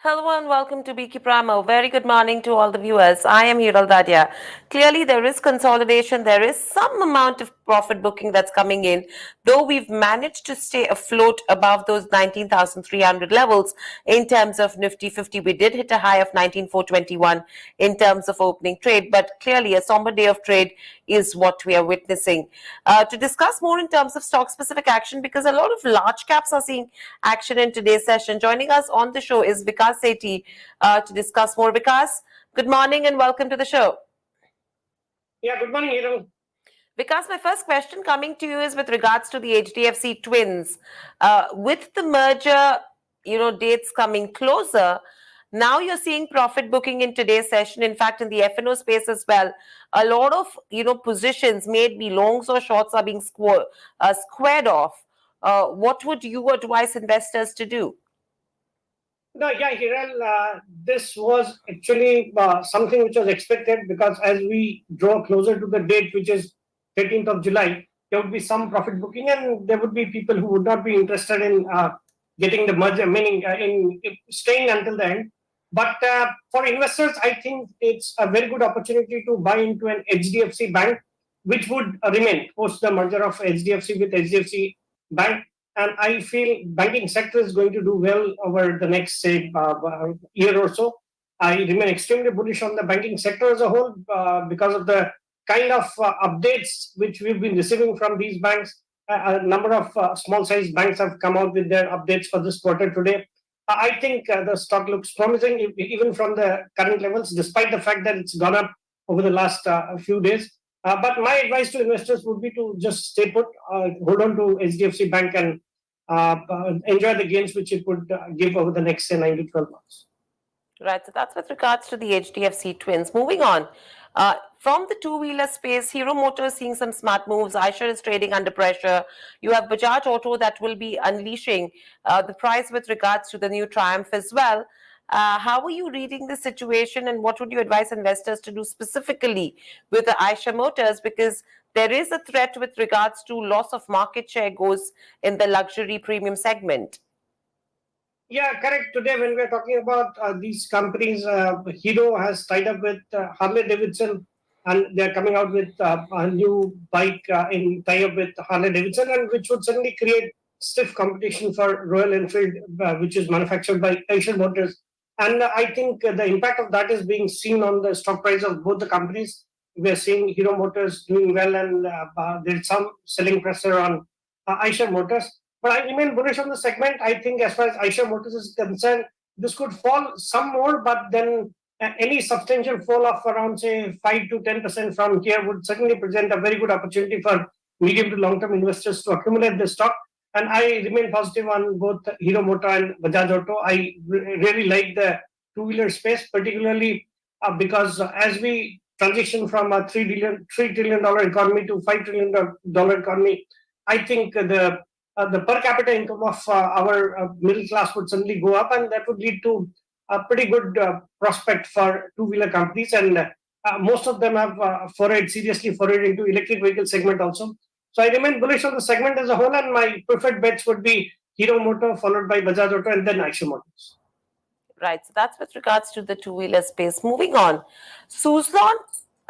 Hello and welcome to Biki Primo. Very good morning to all the viewers. I am Hiral Dadia. Clearly, there is consolidation. There is some amount of profit booking that's coming in, though we've managed to stay afloat above those 19,300 levels in terms of Nifty 50. We did hit a high of 19,421 in terms of opening trade, but clearly a somber day of trade is what we are witnessing. To discuss more in terms of stock specific action, because a lot of large caps are seeing action in today's session. Joining us on the show is Vikas Sethi to discuss more. Vikas, good morning and welcome to the show. Yeah, good morning, Hiral. Vikas, my first question coming to you is with regards to the HDFC Twins. With the merger, dates coming closer, now you're seeing profit booking in today's session. In fact, in the F&O space as well, a lot of positions, may it be longs or shorts, are being squared off. What would you advise investors to do? No, yeah, Hiral, this was actually something which was expected because as we draw closer to the date, which is 13th of July, there would be some profit booking and there would be people who would not be interested in getting the merger, meaning in staying until the end. But for investors, I think it's a very good opportunity to buy into an HDFC bank, which would remain post the merger of HDFC with HDFC Bank. And I feel banking sector is going to do well over the next, say, year or so. I remain extremely bullish on the banking sector as a whole because of the kind of updates which we've been receiving from these banks. A number of small-sized banks have come out with their updates for this quarter today. I think the stock looks promising, even from the current levels, despite the fact that it's gone up over the last few days. But my advice to investors would be to just stay put, hold on to HDFC Bank and enjoy the gains which it would give over the next, say, 9 to 12 months. Right, so that's with regards to the HDFC Twins. Moving on, from the two-wheeler space, Hero Motor is seeing some smart moves. Eicher is trading under pressure. You have Bajaj Auto that will be unleashing the price with regards to the new Triumph as well. How are you reading the situation, and what would you advise investors to do specifically with the Eicher Motors? Because there is a threat with regards to loss of market share goes in the luxury premium segment. Yeah, correct. Today, when we're talking about these companies, Hero has tied up with Harley Davidson, and they're coming out with a new bike in tie-up with Harley Davidson, and which would certainly create stiff competition for Royal Enfield, which is manufactured by Eicher Motors. And I think the impact of that is being seen on the stock price of both the companies. We're seeing Hero Motors doing well, and there's some selling pressure on Eicher Motors. But I remain bullish on the segment. I think as far as Eicher Motors is concerned, this could fall some more, but then any substantial fall of around, say, 5 to 10% from here would certainly present a very good opportunity for medium to long-term investors to accumulate the stock. And I remain positive on both Hero Motor and Bajaj Auto. I really like the two-wheeler space, particularly because as we transition from a $3 trillion economy to $5 trillion economy, I think the per capita income of our middle class would certainly go up, and that would lead to a pretty good prospect for two-wheeler companies. And most of them have seriously forayed into electric vehicle segment also. So I remain bullish on the segment as a whole, and my preferred bets would be Hero Motor, followed by Bajaj Auto, and then Eicher Motors. Right, so that's with regards to the two-wheeler space. Moving on, Suzlon,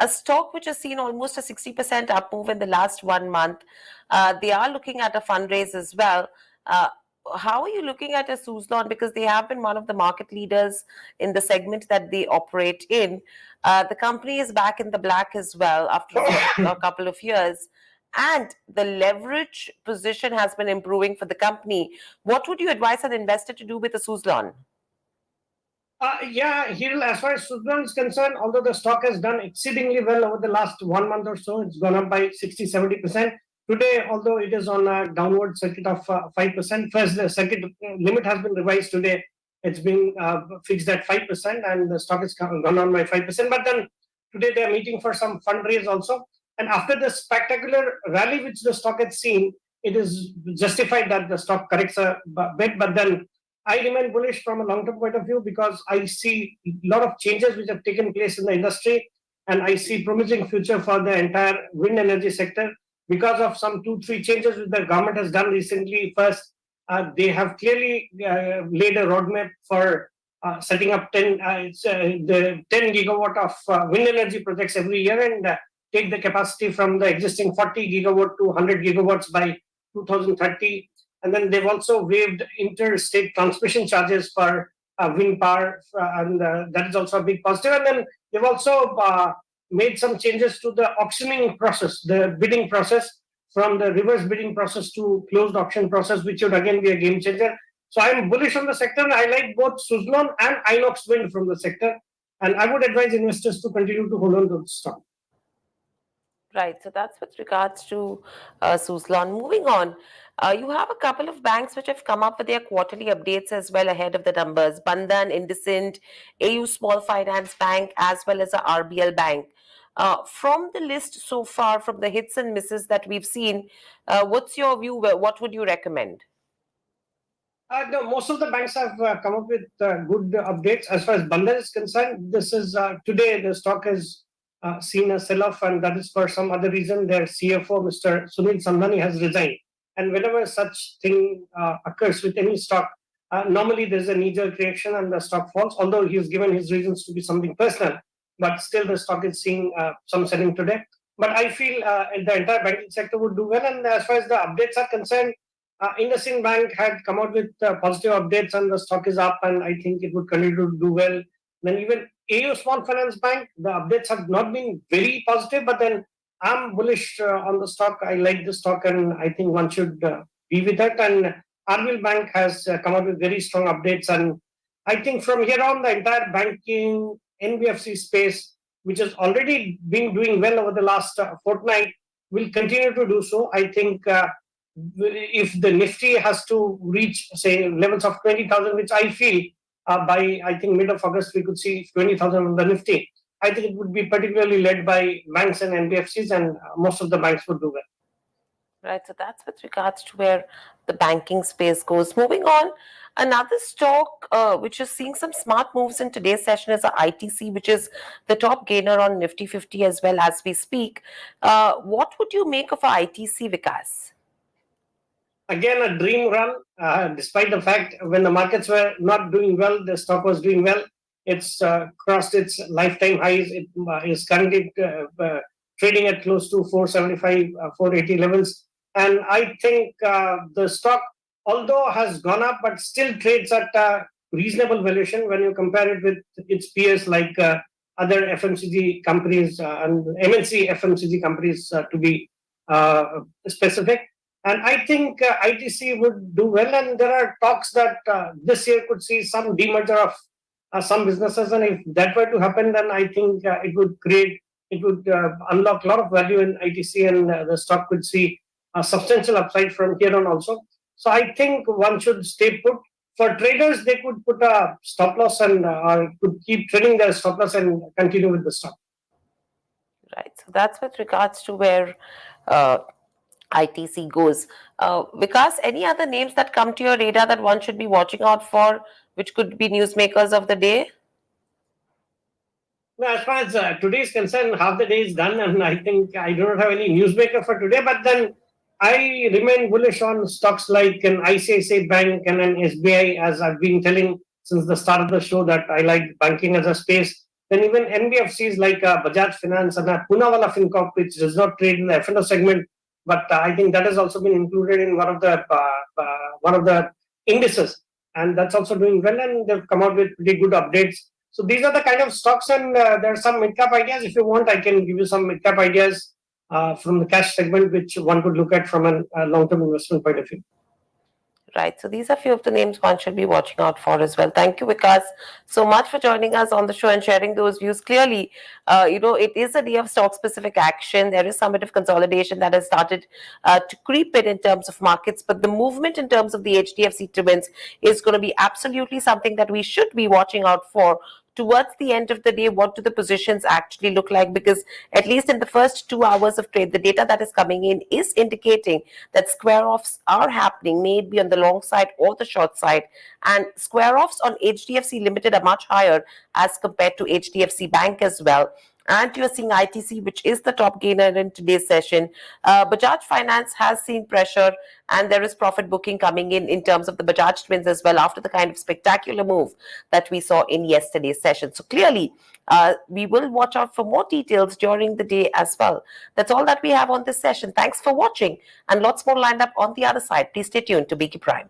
a stock which has seen almost a 60% up move in the last 1 month. They are looking at a fundraise as well. How are you looking at a Suzlon? Because they have been one of the market leaders in the segment that they operate in. The company is back in the black as well after a couple of years. And the leverage position has been improving for the company. What would you advise an investor to do with a Suzlon? Yeah, Hiral, as far as Suzlon is concerned, although the stock has done exceedingly well over the last 1 month or so, it's gone up by 60-70%. Today, although it is on a downward circuit of 5%, first the circuit limit has been revised today. It's been fixed at 5%, and the stock has gone on by 5%. But then today they are meeting for some fundraise also. And after the spectacular rally which the stock had seen, it is justified that the stock corrects a bit. But then I remain bullish from a long-term point of view because I see a lot of changes which have taken place in the industry, and I see promising future for the entire wind energy sector because of some 2-3 changes which the government has done recently. First, they have clearly laid a roadmap for setting up the 10 gigawatt of wind energy projects every year and take the capacity from the existing 40 gigawatt to 100 gigawatts by 2030. And then they've also waived interstate transmission charges for wind power, and that is also a big positive. And then they've also made some changes to the auctioning process, the bidding process, from the reverse bidding process to closed auction process, which would again be a game changer. So I'm bullish on the sector, and I like both Suzlon and Inox Wind from the sector. And I would advise investors to continue to hold on to the stock. Right. So that's with regards to Suzlon. Moving on, you have a couple of banks which have come up with their quarterly updates as well ahead of the numbers. Bandhan, IndusInd, AU Small Finance Bank, as well as the RBL Bank. From the list so far, from the hits and misses that we've seen, what's your view? What would you recommend? No, most of the banks have come up with good updates. As far as Bandhan is concerned, this is today the stock has seen a sell-off, and that is for some other reason. Their CFO, Mr. Sunil Samdani, has resigned. And whenever such thing occurs with any stock, normally there's a knee-jerk reaction and the stock falls, although he's given his reasons to be something personal. But still the stock is seeing some selling today. But I feel the entire banking sector would do well. And as far as the updates are concerned, IndusInd Bank had come out with positive updates and the stock is up, and I think it would continue to do well. Then even AU Small Finance Bank, the updates have not been very positive, but then I'm bullish on the stock. I like the stock, and I think one should be with that. And RBL Bank has come out with very strong updates, and I think from here on, the entire banking NBFC space, which has already been doing well over the last fortnight, will continue to do so. I think if the Nifty has to reach, say, levels of 20,000, which I feel by, I think, mid of August, we could see 20,000 on the Nifty. I think it would be particularly led by banks and NBFCs, and most of the banks would do well. Right, so that's with regards to where the banking space goes. Moving on, another stock which is seeing some smart moves in today's session is the ITC, which is the top gainer on Nifty 50 as well as we speak. What would you make of ITC, Vikas? Again, a dream run, despite the fact when the markets were not doing well, the stock was doing well. It's crossed its lifetime highs. It is currently trading at close to 475, 480 levels. And I think the stock, although has gone up, but still trades at a reasonable valuation when you compare it with its peers like other FMCG companies and MNC FMCG companies to be specific. And I think ITC would do well. And there are talks that this year could see some demerger of some businesses. And if that were to happen, then I think it would unlock a lot of value in ITC, and the stock could see a substantial upside from here on also. So I think one should stay put. For traders, they could put a stop loss and or could keep trading their stop loss and continue with the stock. Right. So that's with regards to where ITC goes. Vikas, any other names that come to your radar that one should be watching out for, which could be newsmakers of the day? No, as far as today is concerned, half the day is done, and I think I do not have any newsmaker for today. But then I remain bullish on stocks like an ICICI Bank and an SBI, as I've been telling since the start of the show that I like banking as a space. Then even NBFCs like Bajaj Finance and Poonawalla FinCorp, which does not trade in the F&O segment, but I think that has also been included in one of the indices, and that's also doing well. And they've come out with pretty good updates. So these are the kind of stocks, and there are some mid-cap ideas. If you want, I can give you some mid-cap ideas from the cash segment, which one could look at from a long-term investment point of view. Right. So these are a few of the names one should be watching out for as well. Thank you, Vikas, so much for joining us on the show and sharing those views. Clearly, it is a day of stock-specific action. There is some bit of consolidation that has started to creep in terms of markets, but the movement in terms of the HDFC Twins is going to be absolutely something that we should be watching out for. Towards the end of the day, what do the positions actually look like? Because at least in the first 2 hours of trade, the data that is coming in is indicating that square-offs are happening, may it be on the long side or the short side. And square-offs on HDFC Limited are much higher as compared to HDFC Bank as well. and you're seeing ITC, which is the top gainer in today's session. Bajaj Finance has seen pressure, and there is profit booking coming in terms of the Bajaj Twins as well, after the kind of spectacular move that we saw in yesterday's session. So clearly, we will watch out for more details during the day as well. That's all that we have on this session. Thanks for watching, and lots more lined up on the other side. Please stay tuned to BK Prime.